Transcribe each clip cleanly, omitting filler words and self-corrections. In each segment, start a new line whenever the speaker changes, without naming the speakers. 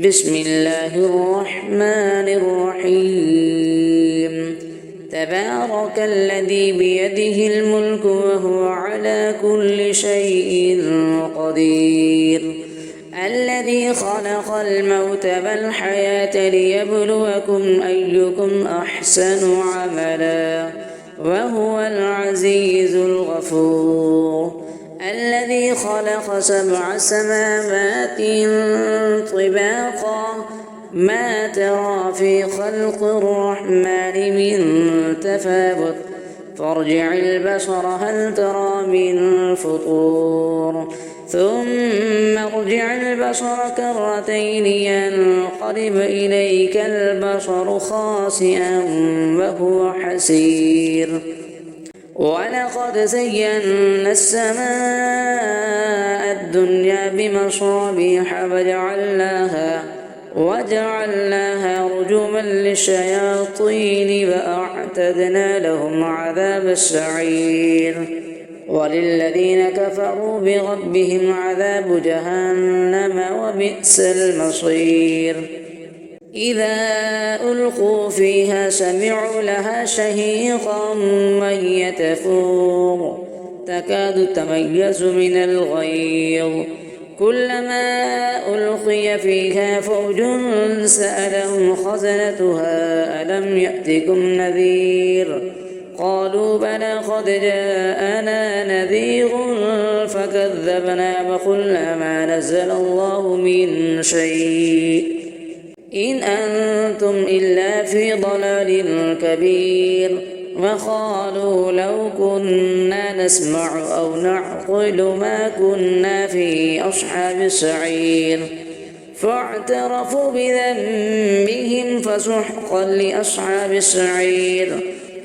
بسم الله الرحمن الرحيم تبارك الذي بيده الملك وهو على كل شيء قدير الذي خلق الموت والحياة ليبلوكم أيكم أحسن عملا وهو العزيز الغفور الذي خلق 7 سماوات طباقا ما ترى في خلق الرحمن من تفاوت فارجع البصر هل ترى من فطور ثم ارجع البصر كرتين ينقلب إليك البصر خاسئا وهو حسير ولقد زينا السماء الدنيا بمصابيح وجعلناها رجوما للشياطين وأعتدنا لهم عذاب السعير وللذين كفروا بربهم عذاب جهنم وبئس المصير إذا ألقوا فيها سمعوا لها شهيقا وهي تفور تكاد تميز من الغيظ كلما ألقي فيها فوج سألهم خزنتها ألم يأتكم نذير قالوا بلى قد جاءنا نذير فكذبنا وقلنا ما نزل الله من شيء إن أنتم إلا في ضلال كبير وقالوا لو كنا نسمع أو نعقل ما كنا في أصحاب السعير فاعترفوا بذنبهم فسحقا لأصحاب السعير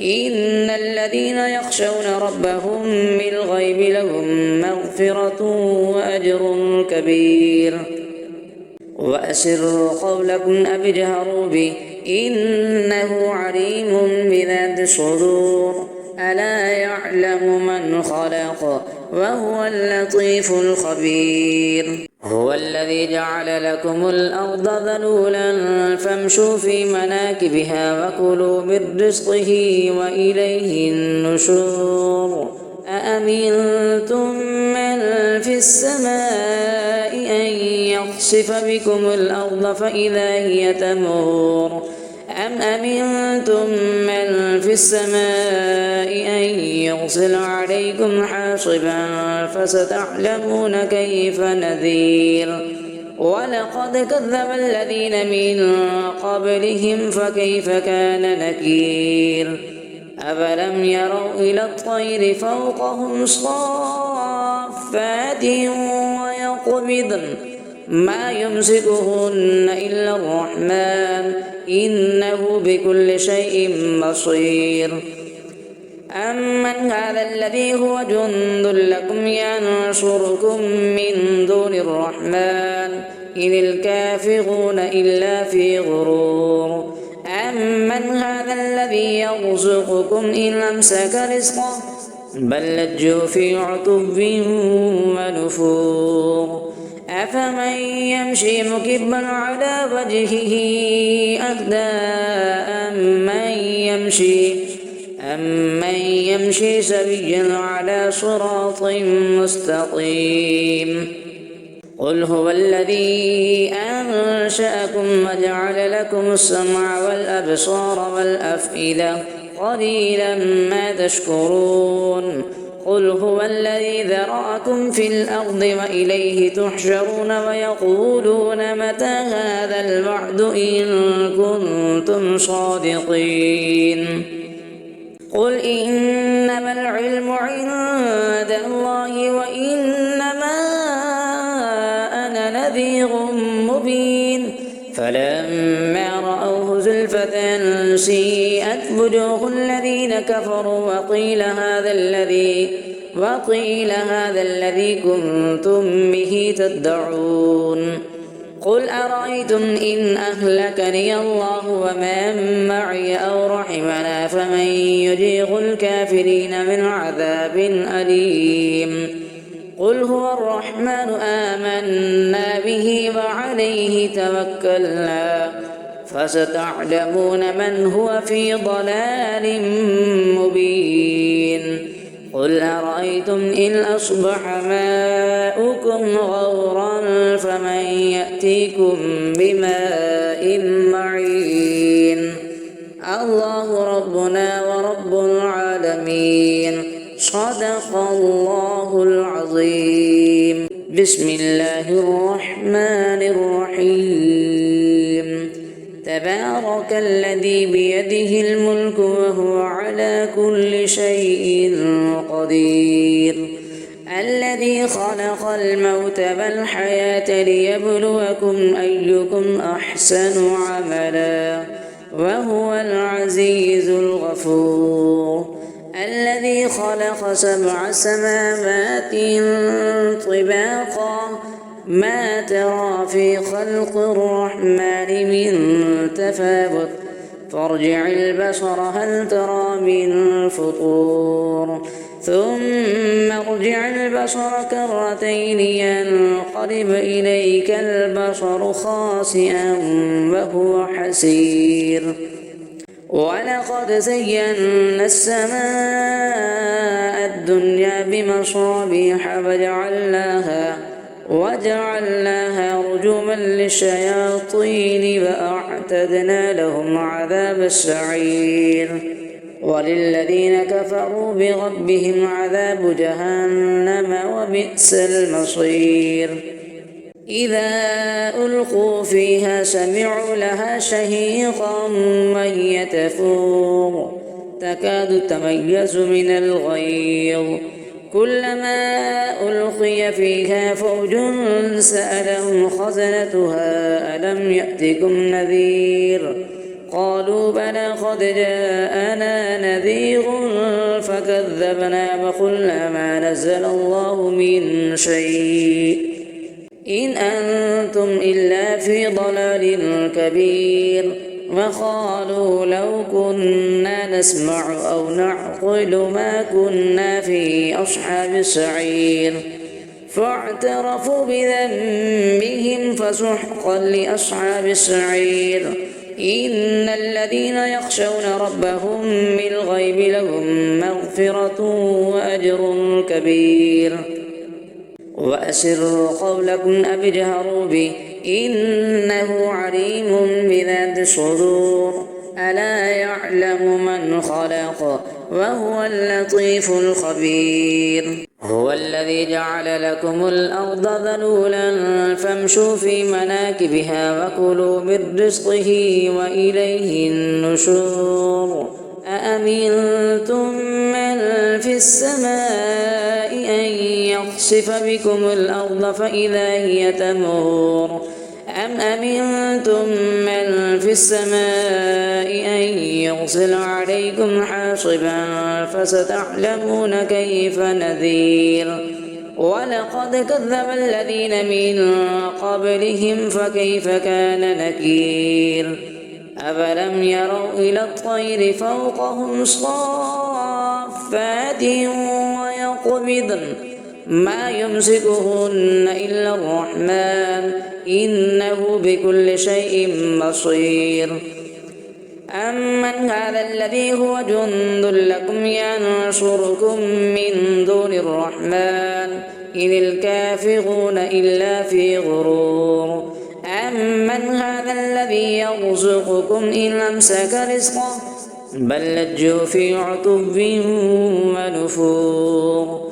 إن الذين يخشون ربهم بالغيب لهم مغفرة وأجر كبير وأسروا قولكم أو اجهروا به إنه عليم بذات الصدور ألا يعلم من خلق وهو اللطيف الخبير هو الذي جعل لكم الأرض ذلولا فامشوا في مناكبها وكلوا من رزقه وإليه النشور أأمنتم من في السماء أن يخسف بكم الأرض فإذا هي تمور أم أمنتم من في السماء أن يرسل عليكم حاصبا فستعلمون كيف نذير ولقد كذب الذين من قبلهم فكيف كان نكير أفلم يروا إلى الطير فوقهم صافات ويقبضن ما يمسكهن إلا الرحمن إنه بكل شيء بصير أمن هذا الذي هو جند لكم ينصركم من دون الرحمن إن الكافرون إلا في غرور أمن هذا الذي يرزقكم إن أمسك رزقه بل لجوا في عتب ونفور أفمن يمشي مكبا على وجهه أهدى أمن يمشي سويا على صراط مستقيم قل هو الذي أنشأكم وجعل لكم السمع والأبصار والأفئدة قليلا ما تشكرون قل هو الذي ذرأكم في الأرض وإليه تحشرون ويقولون متى هذا الوعد إن كنتم صادقين قل إنما العلم عند الله وإنما أنا نذير مبين فلما رأوه زلفة سيئت وجوه الذين كفروا وقيل هذا الذي كنتم به تدعون قل أرأيتم إن أهلكني الله ومن معي أو رحمنا فمن يجير الكافرين من عذاب أليم قل هو الرحمن آمنا به وعليه توكلنا فستعلمون من هو في ضلال مبين قل أرأيتم إن أصبح ماؤكم غورا فمن يأتيكم بماء معين الله ربنا ورب العالمين صدق الله العظيم. بسم الله الرحمن الرحيم. تبارك الذي بيده الملك وهو على كل شيء قدير الذي خلق الموت والحياة ليبلوكم أيكم أحسن عملا وهو العزيز الغفور الذي خلق 7 سماوات طباقا ما ترى في خلق الرحمن من تفاوت فارجع البصر هل ترى من فطور ثم ارجع البصر كرتين ينقلب إليك البصر خاسئا وهو حسير ولقد زينا السماء الدنيا بمصابيح وجعلناها رجوما للشياطين وأعتدنا لهم عذاب السعير وللذين كفروا بربهم عذاب جهنم وبئس المصير إذا ألقوا فيها سمعوا لها شهيقا وهي تفور تكاد تميز من الغيظ كلما ألقي فيها فوج سألهم خزنتها ألم يأتكم نذير قالوا بلى قد جاءنا نذير فكذبنا وقلنا ما نزل الله من شيء إن أنتم إلا في ضلال كبير وقالوا لو كنا نسمع أو نعقل ما كنا في أصحاب السعير فاعترفوا بذنبهم فسحقا لأصحاب السعير إن الذين يخشون ربهم بالغيب لهم مغفرة وأجر كبير وأسروا قولكم أو اجهروا به إنه عليم بذات الصدور ألا يعلم من خلق وهو اللطيف الخبير هو الذي جعل لكم الأرض ذلولا فامشوا في مناكبها وكلوا من رزقه وإليه النشور أأمنتم من في السماء أن يخسف بكم الأرض فإذا هي تمور أم أمنتم من في السماء أن يرسل عليكم حاصبا فستعلمون كيف نذير ولقد كذب الذين من قبلهم فكيف كان نكير أفلم يروا إلى الطير فوقهم صافات ويقبضن ما يمسكهن إلا الرحمن إنه بكل شيء بصير أمن هذا الذي هو جند لكم ينصركم من دون الرحمن إن الكافرون إلا في غرور أمن هذا الذي يرزقكم إن أمسك رزقه بل لجوا في عتب ونفور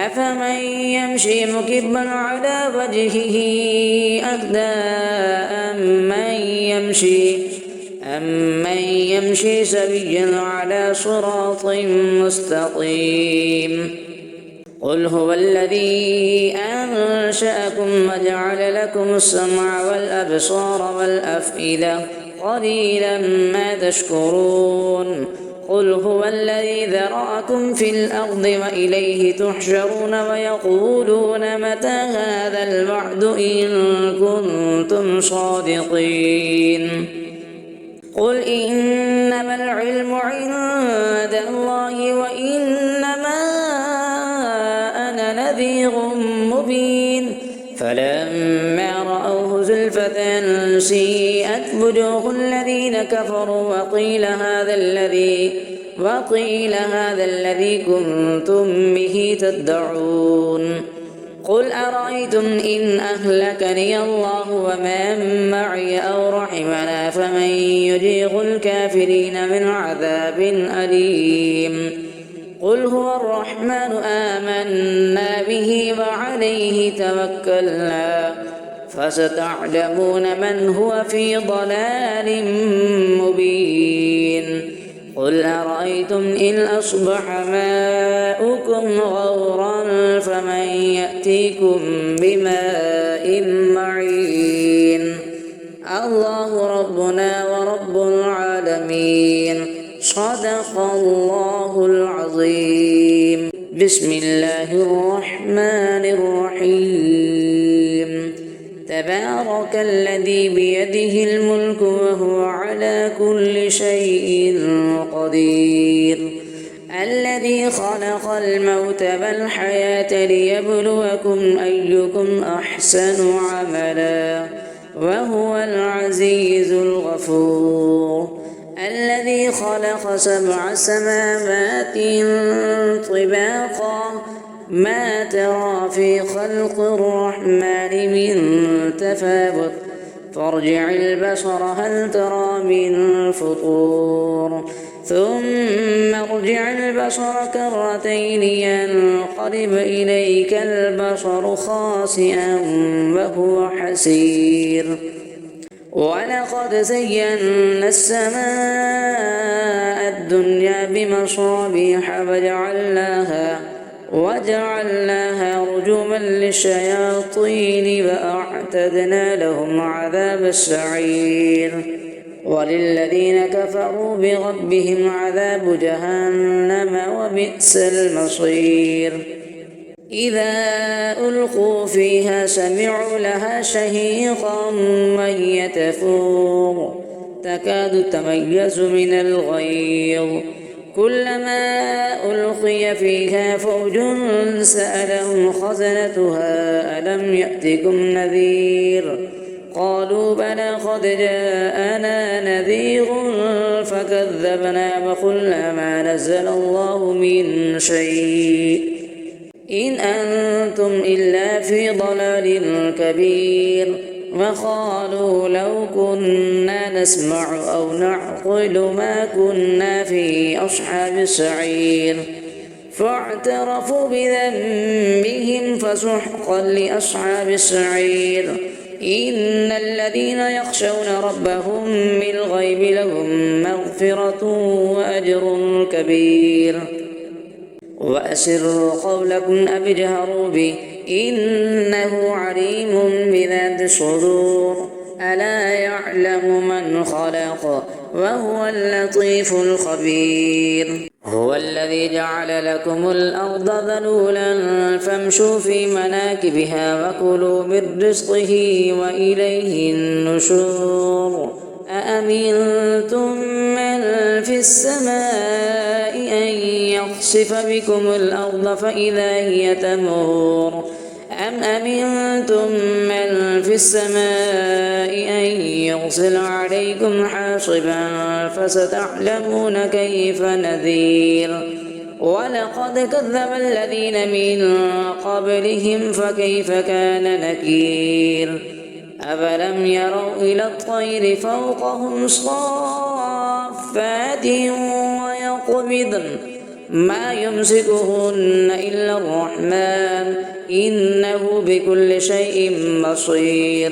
أفمن يمشي مكبا على وجهه أهدى أمن يمشي سويا على صراط مستقيم قل هو الذي أنشأكم وجعل لكم السمع والأبصار والأفئدة قليلا ما تشكرون قل هو الذي ذرأكم في الأرض وإليه تحشرون ويقولون متى هذا الوعد إن كنتم صادقين قل إنما العلم عند الله وإنما أنا نذير فلما رأوه زلفة سيئت وجوه الذين كفروا وقيل هذا الذي كنتم به تدعون. قل أرأيتم إن أهلكني الله ومن معي أو رحمنا فمن يجير الكافرين من عذاب أليم. قل هو الرحمن آمنا به وعليه توكلنا فستعلمون من هو في ضلال مبين. قل أرأيتم إن أصبح ماؤكم غورا فمن يأتيكم بماء معين. الله ربنا ورب العالمين. صدق الله العظيم. بسم الله الرحمن الرحيم. تبارك الذي بيده الملك وهو على كل شيء قدير. الذي خلق الموت والحياة ليبلوكم أيكم أحسن عملا وهو العزيز الغفور. الذي خلق 7 سماوات طباقا ما ترى في خلق الرحمن من تفاوت فارجع البصر هل ترى من فطور ثم ارجع البصر كرتين ينقلب إليك البصر خاسئا وهو حسير. ولقد زينا السماء الدنيا بمصابيح وجعلناها رجوما للشياطين وأعتدنا لهم عذاب السعير. وللذين كفروا بربهم عذاب جهنم وبئس المصير. إذا ألقوا فيها سمعوا لها شهيقا وهي تفور تكاد تميز من الغيظ كلما ألقي فيها فوج سألهم خزنتها ألم يأتكم نذير قالوا بلى قد جاءنا نذير فكذبنا وقلنا ما نزل الله من شيء إن أنتم إلا في ضلال كبير. وقالوا لو كنا نسمع أو نعقل ما كنا في أصحاب السعير فاعترفوا بذنبهم فسحقا لأصحاب السعير. إن الذين يخشون ربهم بالغيب لهم مغفرة وأجر كبير. وأسروا قولكم أو اجهروا به إنه عليم بذات الصدور. ألا يعلم من خلق وهو اللطيف الخبير. هو الذي جعل لكم الأرض ذلولا فامشوا في مناكبها وكلوا من رزقه وإليه النشور. أأمنتم من في السماء أن يخسف بكم الأرض فإذا هي تمور أم أمنتم من في السماء أن يرسل عليكم حاصبا فستعلمون كيف نذير. ولقد كذب الذين من قبلهم فكيف كان نكير. أفلم يروا إلى الطير فوقهم صافات ويقبضن ما يمسكهن إلا الرحمن إنه بكل شيء بصير.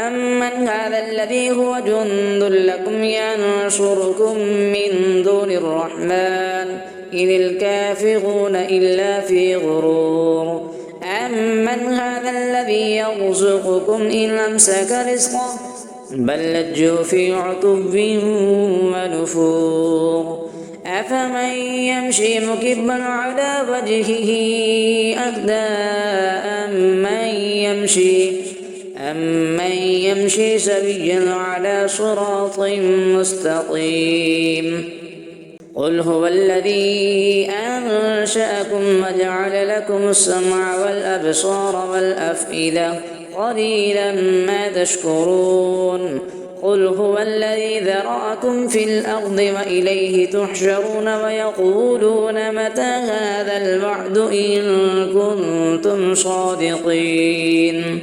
أمن هذا الذي هو جند لكم ينصركم من دون الرحمن إن الكافرون إلا في غرور. أمن هذا الذي يرزقكم إن أمسك رزقه بل لجوا في عتب ونفور. أفمن يمشي مكبا على وجهه أهدى أمن يمشي سويا على صراط مستقيم. قل هو الذي أنشأكم وجعل لكم السمع والأبصار والأفئدة قليلا ما تشكرون قل هو الذي ذرأكم في الأرض وإليه تحشرون ويقولون متى هذا الوعد إن كنتم صادقين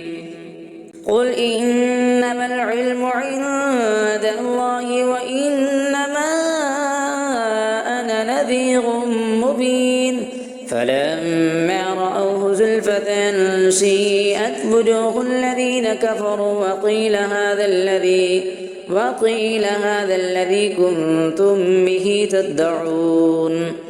قل إنما العلم عند الله وإنما أنا نذير مبين فلما رأوه زلفة سيئت وجوه الذين كفروا وقيل هذا الذي كنتم به تدعون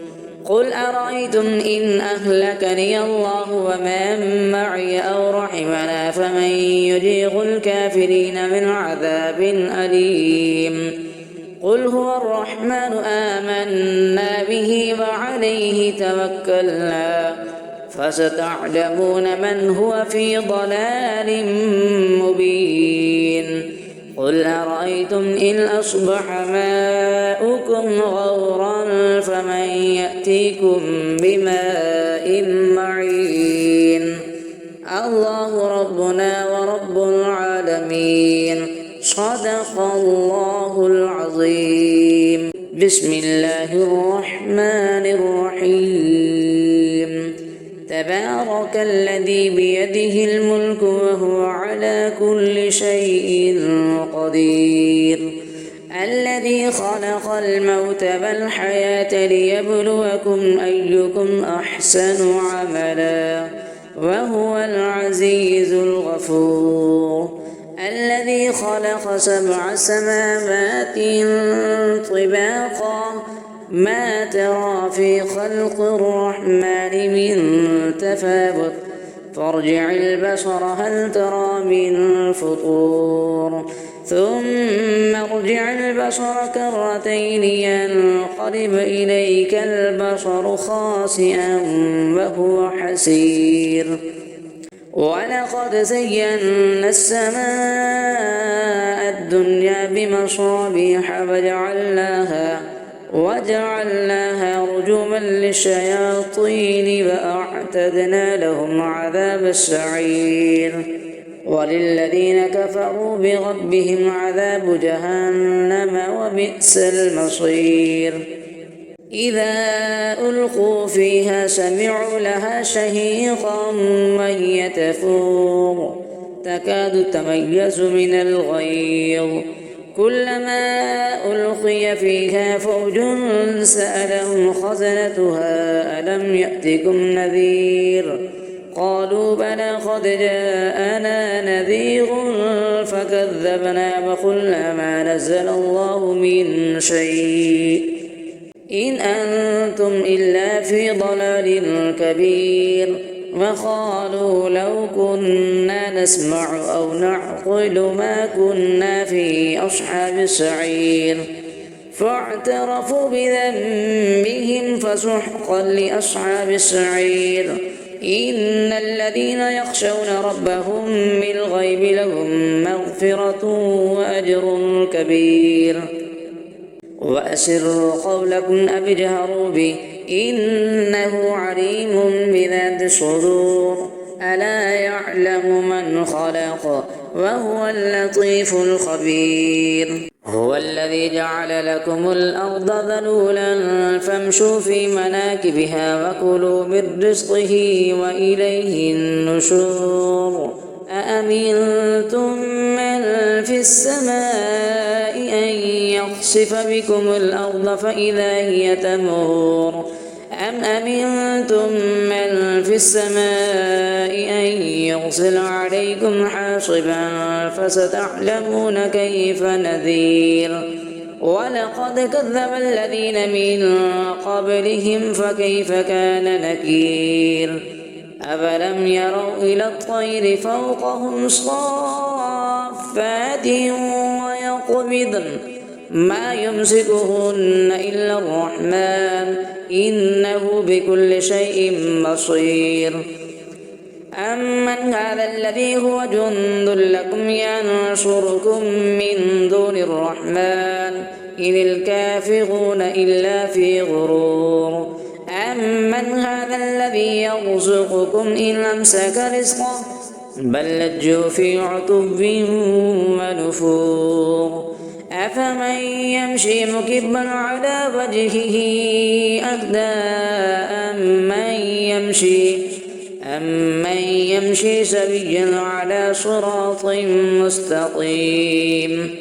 قل أرأيتم إن أهلكني الله ومن معي أو رحمنا فمن يجير الكافرين من عذاب أليم قل هو الرحمن آمنا به وعليه توكلنا فستعلمون من هو في ضلال مبين قل أرأيتم إن أصبح ماؤكم غورا فمن يأتيكم بماء معين الله ربنا ورب العالمين صدق الله العظيم بسم الله الرحمن الرحيم تبارك الذي بيده الملك وهو على كل شيء قدير الذي خلق الموت والحياة ليبلوكم أيكم أحسن عملا وهو العزيز الغفور الذي خلق 7 سماوات طباقا ما ترى في خلق الرحمن من تفاوت فارجع البصر هل ترى من فطور ثم ارجع البصر كرتين ينقلب إليك البصر خاسئا وهو حسير ولقد زينا السماء الدنيا بمصابيح وجعلناها رجوما للشياطين وأعتدنا لهم عذاب السعير وللذين كفروا بربهم عذاب جهنم وبئس المصير إذا ألقوا فيها سمعوا لها شهيقا وهي تفور تكاد تميز من الغيظ كلما ألقي فيها فوج سألهم خزنتها ألم يأتكم نذير قالوا بلى قد جاءنا نذير فكذبنا وقلنا ما نزل الله من شيء إن أنتم إلا في ضلال كبير وقالوا لو كنا نسمع أو نعقل ما كنا في أصحاب السعير فاعترفوا بذنبهم فسحقا لأصحاب السعير إن الذين يخشون ربهم بالغيب لهم مغفرة وأجر كبير وأسروا قولكم أو اجهروا به إنه عليم بذات الصدور ألا يعلم من خلق وهو اللطيف الخبير هو الذي جعل لكم الأرض ذلولا فامشوا في مناكبها وكلوا من رزقه وإليه النشور أأمنتم من في السماء أن يخسف بكم الأرض فإذا هي تمور أم أمنتم من في السماء أن يرسل عليكم حاصبا فستعلمون كيف نذير ولقد كذب الذين من قبلهم فكيف كان نكير أفلم يروا إلى الطير فوقهم صافات ويقبضن ما يمسكهن إلا الرحمن إنه بكل شيء بصير أمن هذا الذي هو جند لكم ينصركم من دون الرحمن إن الكافرون إلا في غرور أمن هذا الذي يرزقكم إن أمسك رزقه بل لجوا في عتب ونفور أفمن يمشي مكبا على وجهه أهدى أمن يمشي سويا على صراط مستقيم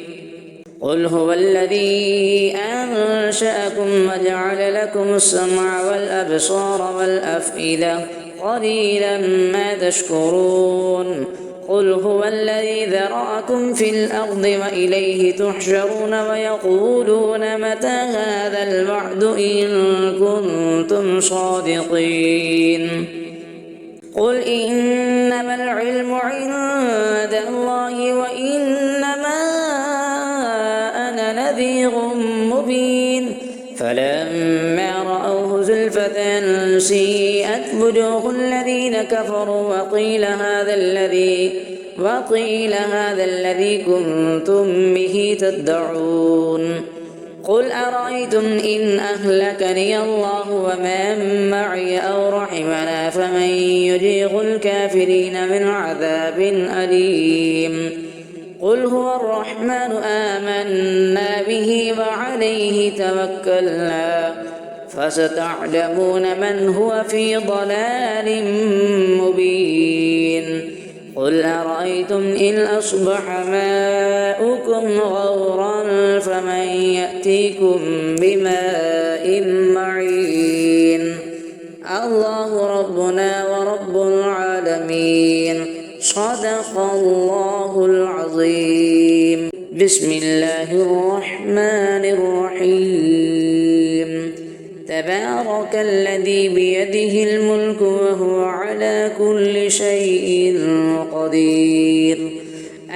قل هو الذي أنشأكم وجعل لكم السمع والأبصار والأفئدة قليلا ما تشكرون قل هو الذي ذرأكم في الأرض وإليه تحشرون ويقولون متى هذا الوعد إن كنتم صادقين قل إنما العلم عند الله وإنما أنا نذير مبين فلما رأوه زلفة سيئت وجوه الذين كفروا وقيل هذا الذي كنتم به تدعون قل أرأيتم إن أهلكني الله ومن معي أو رحمنا فمن يجير الكافرين من عذاب أليم قل هو الرحمن آمنا به وعليه توكلنا فستعلمون من هو في ضلال مبين قل أرأيتم إن أصبح ماؤكم غورا فمن يأتيكم بماء معين الله ربنا ورب العالمين صدق الله العظيم بسم الله الرحمن الرحيم تبارك الذي بيده الملك وهو على كل شيء قدير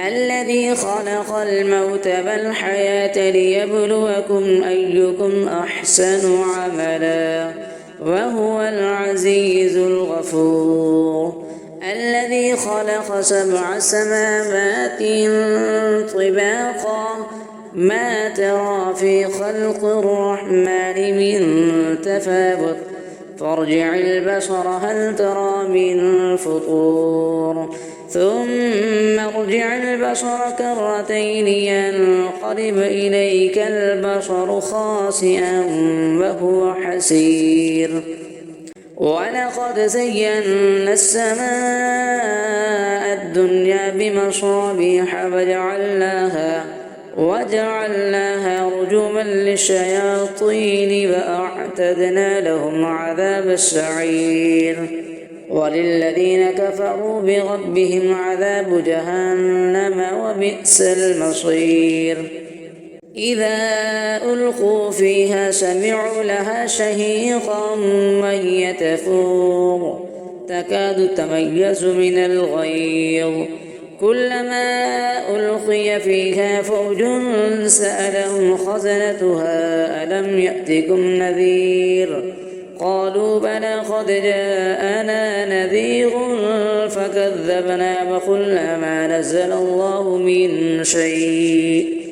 الذي خلق الموت والحياة ليبلوكم أيكم أحسن عملا وهو العزيز الغفور الذي خلق 7 سماوات طباقا ما ترى في خلق الرحمن من تفاوت فارجع البصر هل ترى من فطور ثم ارجع البصر كرتين ينقلب إليك البصر خاسئا وهو حسير ولقد زينا السماء الدنيا بمصابيح وجعلناها رجوما للشياطين وأعتدنا لهم عذاب السعير وللذين كفروا بربهم عذاب جهنم وبئس المصير إذا ألقوا فيها سمعوا لها شهيقا وهي تفور تكاد تميز من الغيظ كلما ألقي فيها فوج سألهم خزنتها ألم يأتكم نذير قالوا بلى قد جاءنا نذير فكذبنا وقلنا ما نزل الله من شيء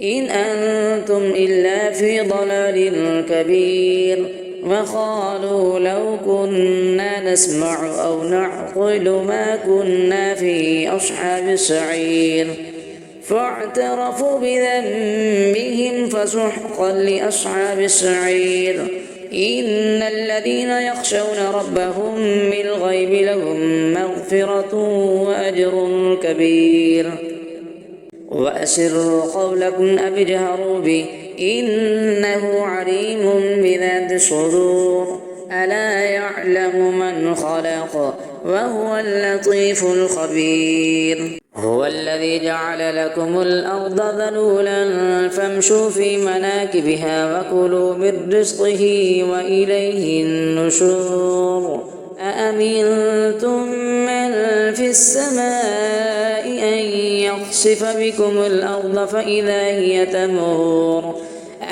إن أنتم إلا في ضلال كبير وقالوا لو كنا نسمع أو نعقل ما كنا في أصحاب السعير فاعترفوا بذنبهم فسحقا لأصحاب السعير إن الذين يخشون ربهم بالغيب لهم مغفرة وأجر كبير وأسروا قولكم أو اجهروا به إنه عليم بذات الصدور ألا يعلم من خلق وهو اللطيف الخبير هو الذي جعل لكم الأرض ذلولا فامشوا في مناكبها وكلوا من رزقه وإليه النشور أأمنتم من في السماء أن يخسف بكم الأرض فإذا هي تمور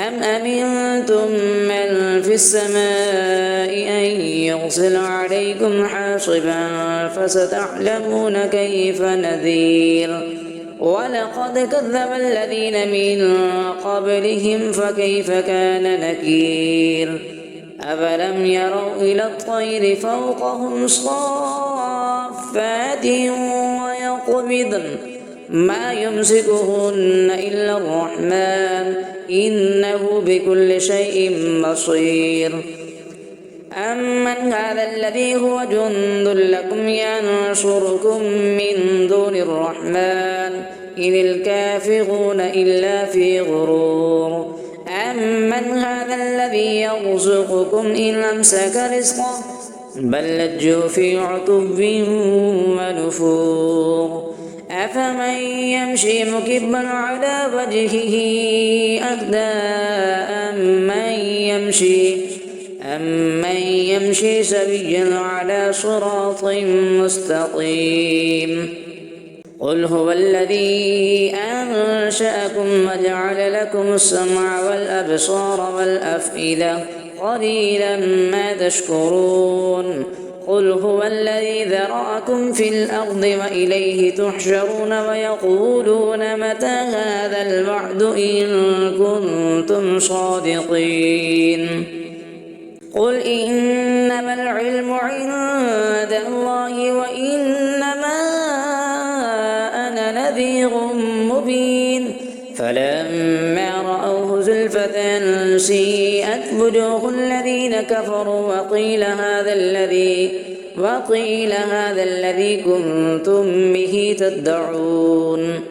أم أمنتم من في السماء أن يرسل عليكم حاصبا فستعلمون كيف نذير ولقد كذب الذين من قبلهم فكيف كان نكير أفلم يروا إلى الطير فوقهم صافات ويقبضن ما يمسكهن إلا الرحمن إنه بكل شيء بصير أمن هذا الذي هو جند لكم ينصركم من دون الرحمن إن الكافرون إلا في غرور أمن هذا الذي يرزقكم إن أمسك رزقه بل لجوا في عتب ونفور أفمن يمشي مكبا على وجهه أهدى أمن يمشي سويا على صراط مستقيم قل هو الذي أنشأكم وجعل لكم السمع والأبصار والأفئدة قليلا ما تشكرون قل هو الذي ذرأكم في الأرض وإليه تحشرون ويقولون متى هذا الوعد إن كنتم صادقين قل إنما العلم عند الله وإنما أنا نذير مبين فلما رأوه زلفة سيئت وجوه الذين كفروا وقيل هذا الذي كنتم به تدعون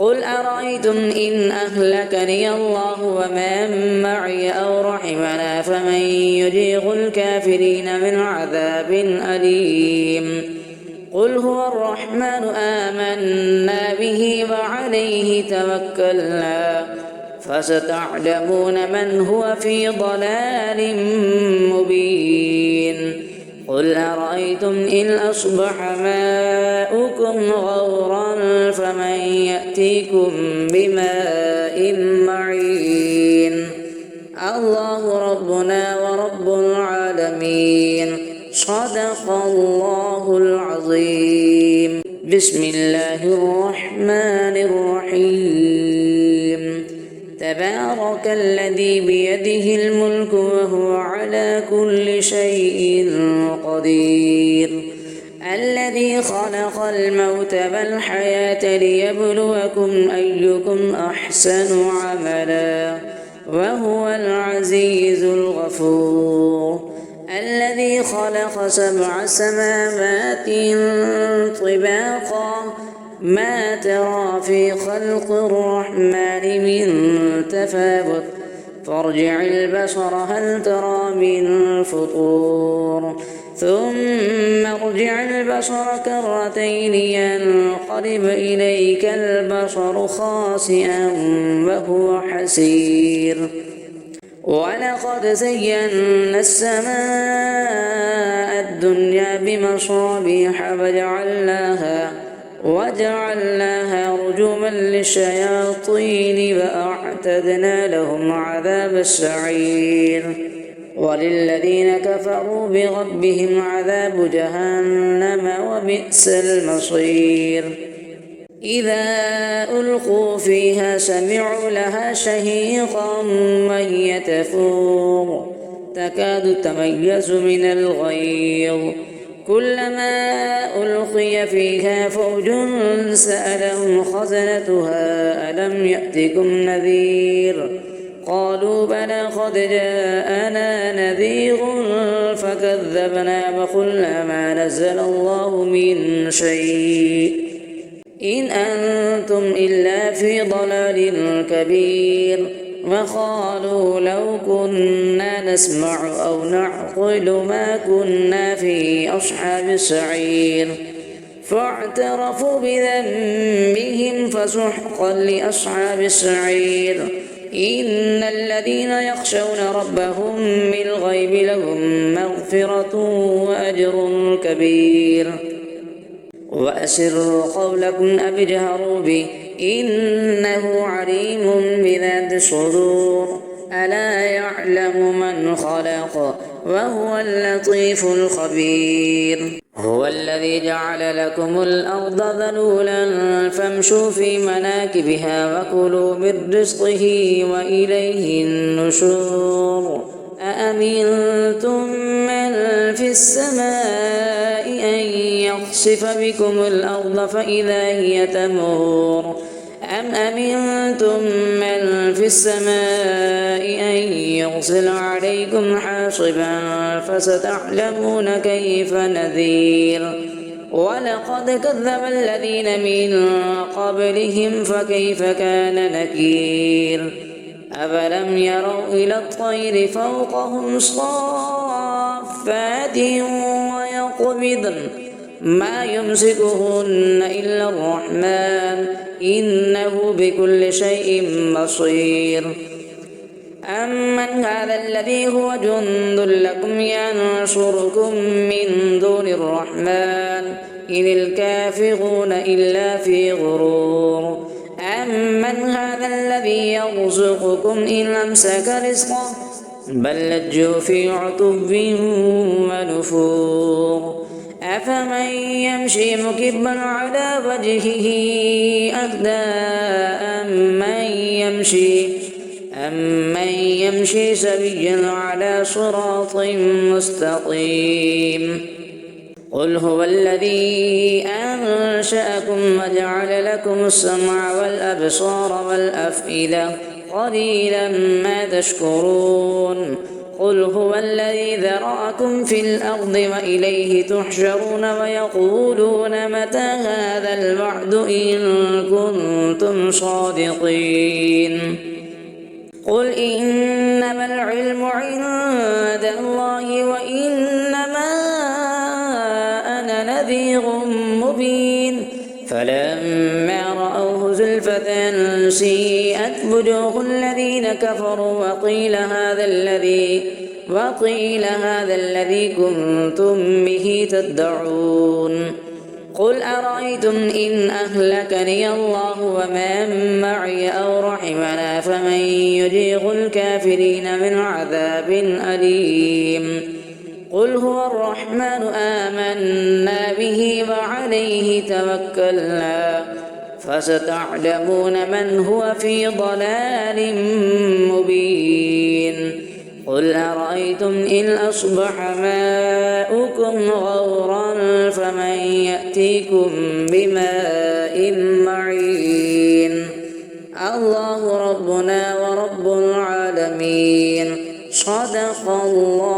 قل أرأيتم إن أهلكني الله ومن معي أو رحمنا فمن يجير الكافرين من عذاب أليم قل هو الرحمن آمنا به وعليه توكلنا فستعلمون من هو في ضلال مبين قل أرأيتم إن أصبح ماؤكم غورا فمن يأتيكم بماء معين الله ربنا ورب العالمين صدق الله العظيم بسم الله الرحمن الرحيم تبارك الذي بيده الملك وهو على كل شيء قدير الذي خلق الموت والحياة ليبلوكم أيكم أحسن عملا وهو العزيز الغفور الذي خلق 7 سماوات طباقا ما ترى في خلق الرحمن من تفاوت فارجع البصر هل ترى من فطور ثم ارجع البصر كرتين ينقلب إليك البصر خاسئا وهو حسير ولقد زينا السماء الدنيا بمصابيح وجعلناها رجوما للشياطين وأعتدنا لهم عذاب السعير وللذين كفروا بربهم عذاب جهنم وبئس المصير إذا ألقوا فيها سمعوا لها شهيقا وهي تفور تكاد تميز من الغيظ كلما ألقي فيها فوج سألهم خزنتها ألم يأتكم نذير قالوا بلى قد جاءنا نذير فكذبنا وقلنا ما نزل الله من شيء إن أنتم إلا في ضلال كبير وقالوا لو كنا نسمع أو نعقل ما كنا في أصحاب السعير فاعترفوا بذنبهم فسحقا لأصحاب السعير إن الذين يخشون ربهم بالغيب لهم مغفرة وأجر كبير وأسروا قولكم أو اجهروا به إنه عليم بذات الصدور ألا يعلم من خلق وهو اللطيف الخبير هو الذي جعل لكم الأرض ذلولا فامشوا في مناكبها وكلوا من رزقه وإليه النشور أأمنتم من في السماء أن يخسف بكم الأرض فإذا هي تمور أم أمنتم من في السماء أن يرسل عليكم حاصبا فستعلمون كيف نذير ولقد كذب الذين من قبلهم فكيف كان نكير أفلم يروا إلى الطير فوقهم صافات ويقبضن ما يمسكهن إلا الرحمن إنه بكل شيء بصير أمن هذا الذي هو جند لكم ينصركم من دون الرحمن إن الكافرون إلا في غرور أمن هذا الذي يرزقكم إن أمسك رزقه بل لجوا في عتب ونفور أفمن يمشي مكبا على وجهه أهدى أمن يمشي سويا على صراط مستقيم قل هو الذي أنشأكم وجعل لكم السمع والأبصار والأفئدة قليلا ما تشكرون قل هو الذي ذرأكم في الأرض وإليه تحشرون ويقولون متى هذا الوعد إن كنتم صادقين قل إنما العلم عند الله وإنما أنا نذير مبين فلما رأوه زلفة سيئت وجوه الذين كفروا وقيل هذا الذي كنتم به تدعون قل أرأيتم إن أهلكني الله ومن معي أو رحمنا فمن يجير الكافرين من عذاب أليم قل هو الرحمن آمنا به وعليه توكلنا فستعلمون من هو في ضلال مبين قل أرأيتم إن أصبح ماؤكم غورا فمن يأتيكم بماء معين الله ربنا ورب العالمين صدق الله